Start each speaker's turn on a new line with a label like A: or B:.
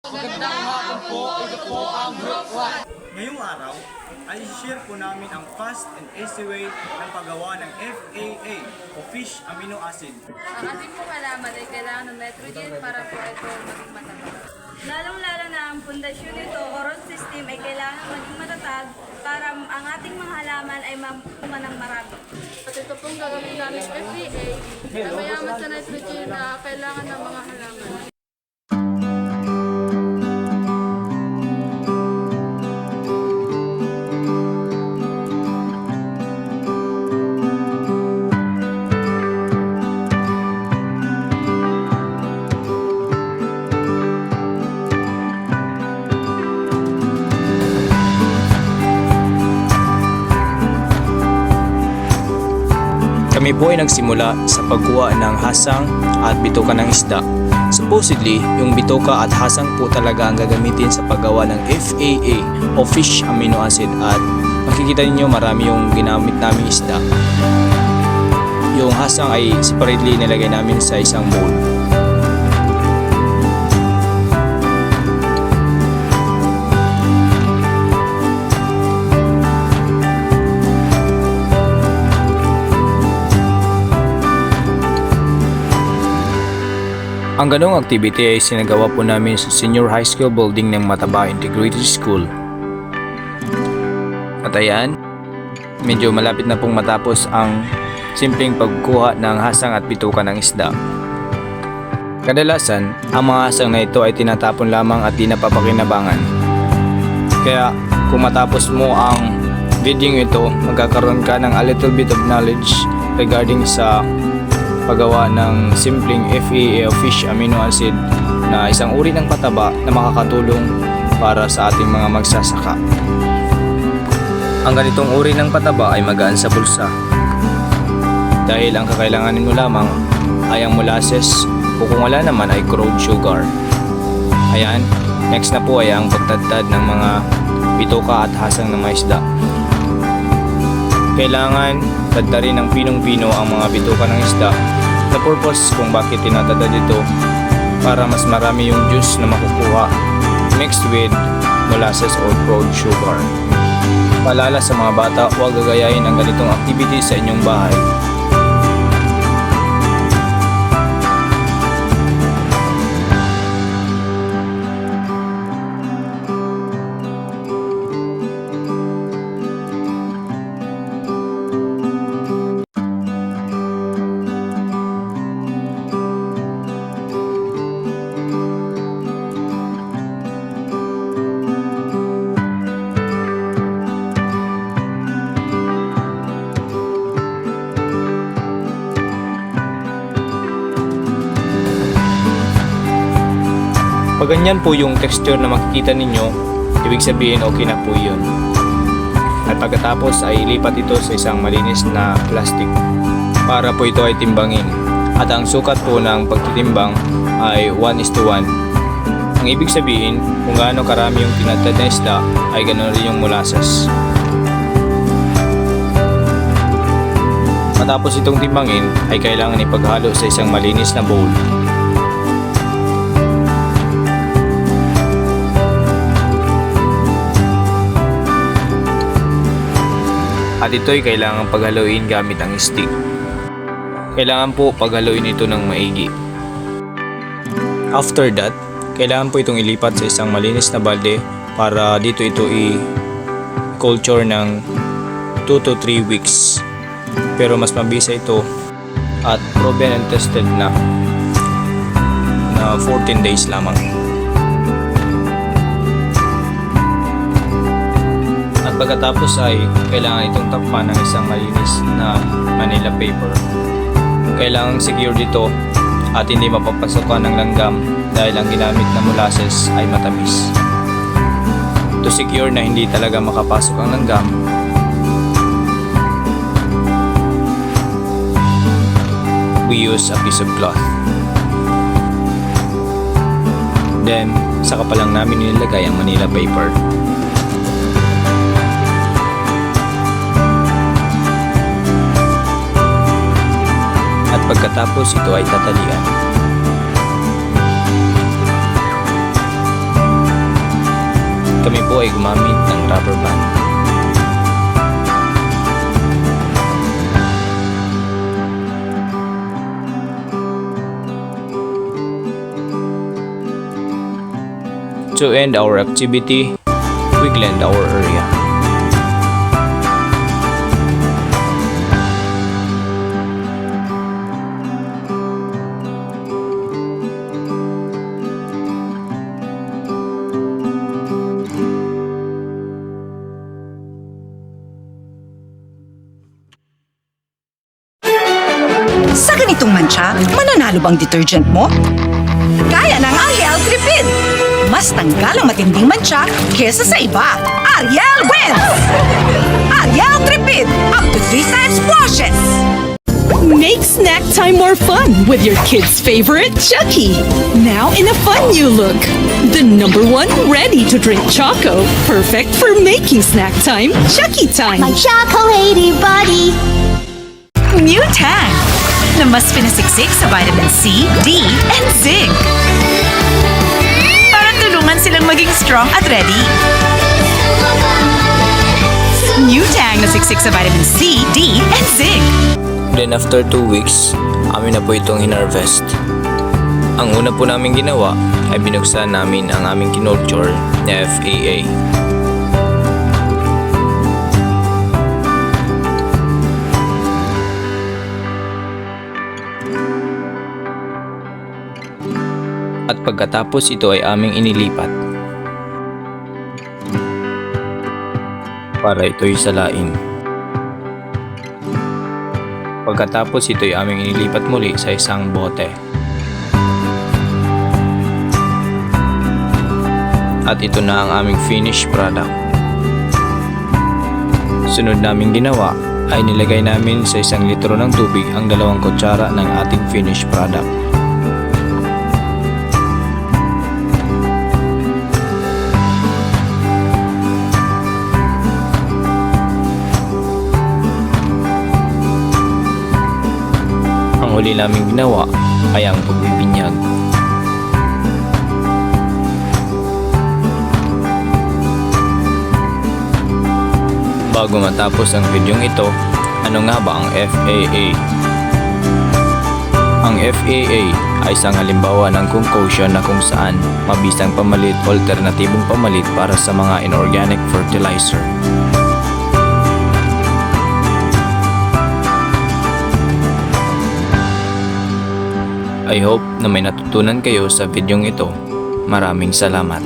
A: Magandang hapon po, ito po ang Group 1.
B: Ngayong araw ay share po namin ang fast and easy way ng paggawa ng FAA o Fish Amino Acid.
C: Ang ating pong halaman ay kailangan ng nitrogen para po ito maging matatag. Lalong-lalo na ang pundasyon nito o root system ay kailangan maging matatag para ang ating mga halaman ay mamuman ng marami.
D: At ito pong gagawin namin FEA na mayaman sa nitrogen na kailangan ng mga halaman.
E: Kami po ay nagsimula sa pagkuha ng hasang at bituka ng isda. Supposedly, yung bituka at hasang po talaga ang gagamitin sa paggawa ng FAA o Fish Amino Acid, at makikita ninyo marami yung ginamit namin isda. Yung hasang ay separately nilagay namin sa isang bowl. Ang ganong activity ay sinagawa po namin sa Senior High School building ng Mataba Integrated School. At ayan, medyo malapit na pong matapos ang simpleng pagkuha ng hasang at bituka ng isda. Kadalasan, ang mga hasang na ito ay tinatapon lamang at di napapakinabangan. Kaya kung matapos mo ang video ito, magkakaroon ka ng a little bit of knowledge regarding sa paggawa ng simpleng FAA o Fish Amino Acid na isang uri ng pataba na makakatulong para sa ating mga magsasaka. Ang ganitong uri ng pataba ay magaan sa bulsa dahil ang kakailanganin mo lamang ay ang molasses o kung wala naman ay crude sugar. Ayan, next na po ay ang pagtadtad ng mga bituka at hasang ng mga isda. Kailangan tadtarin ng pinong-pino ang mga bituka ng isda. The purpose kung bakit tinatadad ito para mas marami yung juice na makukuha mixed with molasses or crude sugar. Paalala sa mga bata, huwag gagayahin ang ganitong activity sa inyong bahay. Pag ganyan po yung texture na makikita ninyo, ibig sabihin okay na po yun. At pagkatapos ay ilipat ito sa isang malinis na plastic para po ito ay timbangin. At ang sukat po ng pagtitimbang ay 1:1. Ang ibig sabihin, kung gaano karami yung tinatad na isda, ay ganoon rin yung molasses. Matapos itong timbangin, ay kailangan ipaghalo sa isang malinis na bowl. At ito'y kailangan paghaluin gamit ang stick. Kailangan po paghaluin ito ng maigi. After that, kailangan po itong ilipat sa isang malinis na balde para dito ito i-culture ng 2 to 3 weeks. Pero mas mabisa ito at proven and tested na 14 days lamang. At pagkatapos ay kailangan itong takpan ng isang malinis na Manila paper. Kailangan secure dito at hindi mapapasokan ng langgam dahil ang ginamit na molasses ay matamis. To secure na hindi talaga makapasok ang langgam, we use a piece of cloth. Then, saka pa lang namin nilagay ang Manila paper. Pagkatapos ito ay tatalian. kami po ay gumamit ng rubber band. To end our activity, we cleaned our area.
F: Sa ganitong mantsa, mananalo bang detergent mo? Kaya ng Ariel Tripid! Mas tanggal ang matinding mantsa kesa sa iba. Ariel wins! Ariel Tripid! Up to 3 times washes!
G: Make snack time more fun with your kids' favorite Chucky. Now in a fun new look. The #1 ready-to-drink Choco. Perfect for making snack time Chucky time.
H: My chocolatey body.
F: New Tang na mas pinasiksik sa vitamin C, D, and zinc. Para tulungan silang maging strong at ready. New Tang na siksik sa vitamin C, D, and zinc.
E: Then after 2 weeks, amin na po itong hinarvest. Ang una po namin ginawa ay binuksan namin ang aming kinulture na FAA. At pagkatapos ito ay aming inilipat para ito'y salain. Pagkatapos ito'y aming inilipat muli sa isang bote. At ito na ang aming finished product. Sunod naming ginawa ay nilagay namin sa 1 litro ng tubig ang 2 kutsara ng ating finished product. Ang huli naming ginawa ay ang pagbibinyag. Bago matapos ang videong ito, ano nga ba ang FAA? Ang FAA ay isang halimbawa ng concussion na kung saan mabisang pamalit o alternatibong pamalit para sa mga inorganic fertilizer. I hope na may natutunan kayo sa videong ito. Maraming salamat.